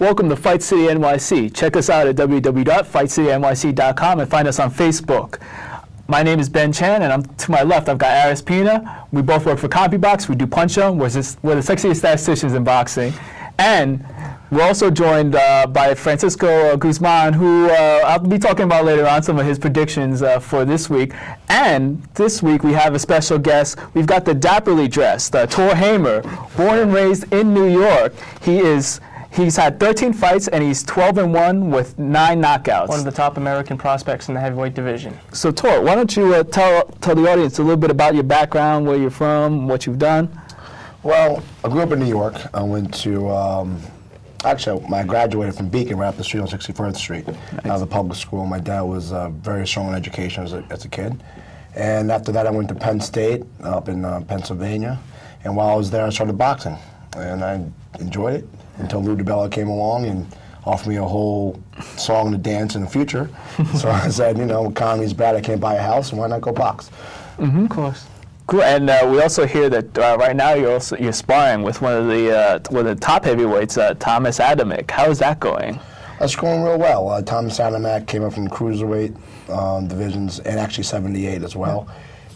Welcome to Fight City NYC. Check us out at www.fightcitynyc.com and find us on Facebook. My name is Ben Chan, and to my left, I've got Aris Pina. We both work for CompuBox. We do Punch-On. We're the sexiest statisticians in boxing. And we're also joined by Francisco Guzman, who I'll be talking about later on some of his predictions for this week. And this week we have a special guest. We've got the dapperly dressed Tor Hamer, born and raised in New York. He's had 13 fights and he's 12-1 with 9 knockouts. One of the top American prospects in the heavyweight division. So Tor, why don't you tell the audience a little bit about your background, where you're from, what you've done? Well, I grew up in New York. I went to, actually, I graduated from Beacon right up the street on 61st Street. Nice. Out of the public school. My dad was very strong in education as a kid. And after that, I went to Penn State up in Pennsylvania. And while I was there, I started boxing. And I enjoyed it until Lou DiBella came along and offered me a whole song to dance in the future. So I said, you know, economy's bad, I can't buy a house, and why not go box? Mm-hmm. Of course. Cool, and we also hear that right now you're sparring with one of the top heavyweights, Thomas Adamek. How is that going? That's going real well. Thomas Adamek came up from cruiserweight divisions and actually 78 as well.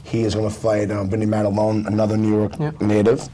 He is going to fight Vinny Matalone, another New York native.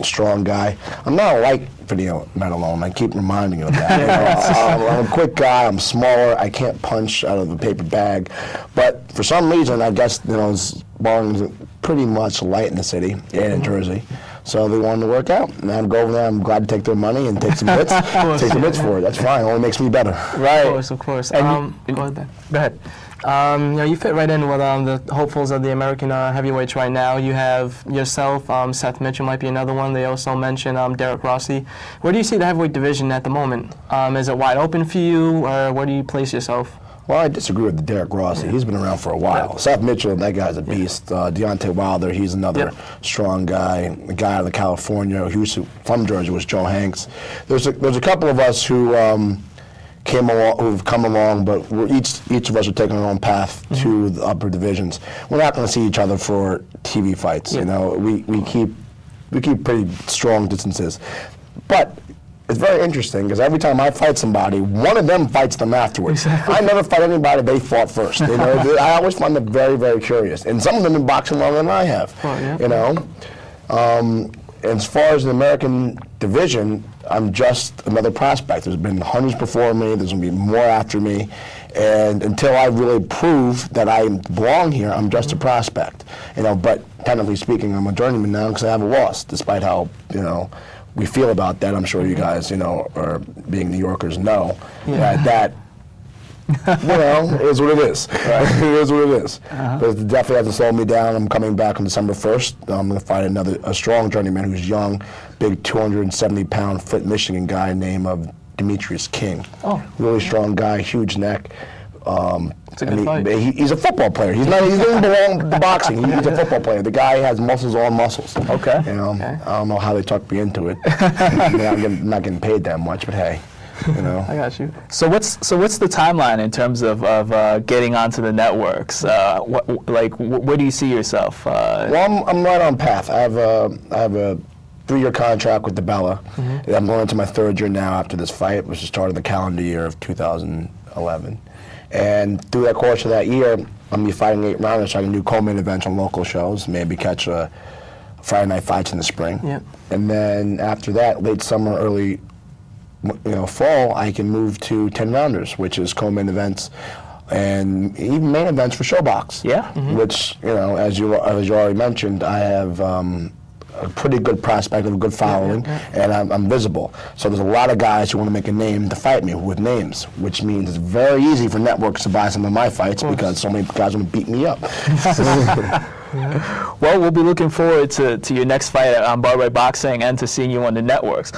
Strong guy. I'm not like Vinny Matalone. I keep reminding you of that. You know, I'm a quick guy. I'm smaller. I can't punch out of a paper bag. But for some reason, I guess sparring is pretty much light in the city and in Jersey. So they wanted to work out, and I'd go over there. I'm glad to take their money and take some hits. Take some hits for it. That's fine. It only makes me better. Right. Of course. And go ahead, Ben. Go ahead. You know, you fit right in with the hopefuls of the American heavyweights right now. You have yourself, Seth Mitchell might be another one. They also mentioned Derek Rossi. Where do you see the heavyweight division at the moment? Is it wide open for you, or where do you place yourself? Well, I disagree with Derek Rossi. He's been around for a while. Seth Mitchell, that guy's a beast. Deontay Wilder, he's another strong guy. The guy out of California who's from Jersey was Joe Hanks. There's a couple of us who who've come along, but each of us are taking our own path to the upper divisions. We're not going to see each other for TV fights. You know, we keep pretty strong distances, but it's very interesting because every time I fight somebody, one of them fights them afterwards. Exactly. I never fight anybody they fought first. You know, I always find them very, very curious, and some of them have been boxing longer than I have. You know, as far as the American division, I'm just another prospect. There's been hundreds before me. There's going to be more after me. And until I really prove that I belong here, I'm just a prospect. You know, but technically speaking, I'm a journeyman now because I haven't lost, despite how, you know, we feel about that. I'm sure you guys, you know, or being New Yorkers know that you know, it is what it is. Right? It is what it is. But it definitely hasn't slowed me down. I'm coming back on December 1st. I'm going to fight a strong journeyman who's young, big 270-pound fit Michigan guy named Demetrius King. Oh. Really strong guy, huge neck. It's a good fight. He's a football player. He doesn't belong to boxing. He's a football player. The guy has muscles on muscles. Okay. You know, I don't know how they talked me into it. I'm not getting paid that much, but hey. You know. I got you. So what's the timeline in terms of getting onto the networks? Where do you see yourself? Well, I'm right on path. I have a 3-year contract with DiBella. I'm going into my 3rd year now after this fight, which is started the calendar year of 2011. And through that course of that year, I'm going to be fighting 8 rounders, so I can do co-main events on local shows, maybe catch Friday night fights in the spring. And then after that, late summer, early fall, I can move to 10 rounders, which is co-main events and even main events for Showbox. Which, you know, as you already mentioned, I have a pretty good prospect of a good following, and I'm visible. So there's a lot of guys who want to make a name to fight me with names, which means it's very easy for networks to buy some of my fights because so many guys want to beat me up. Well, we'll be looking forward to your next fight on Broadway Boxing and to seeing you on the networks.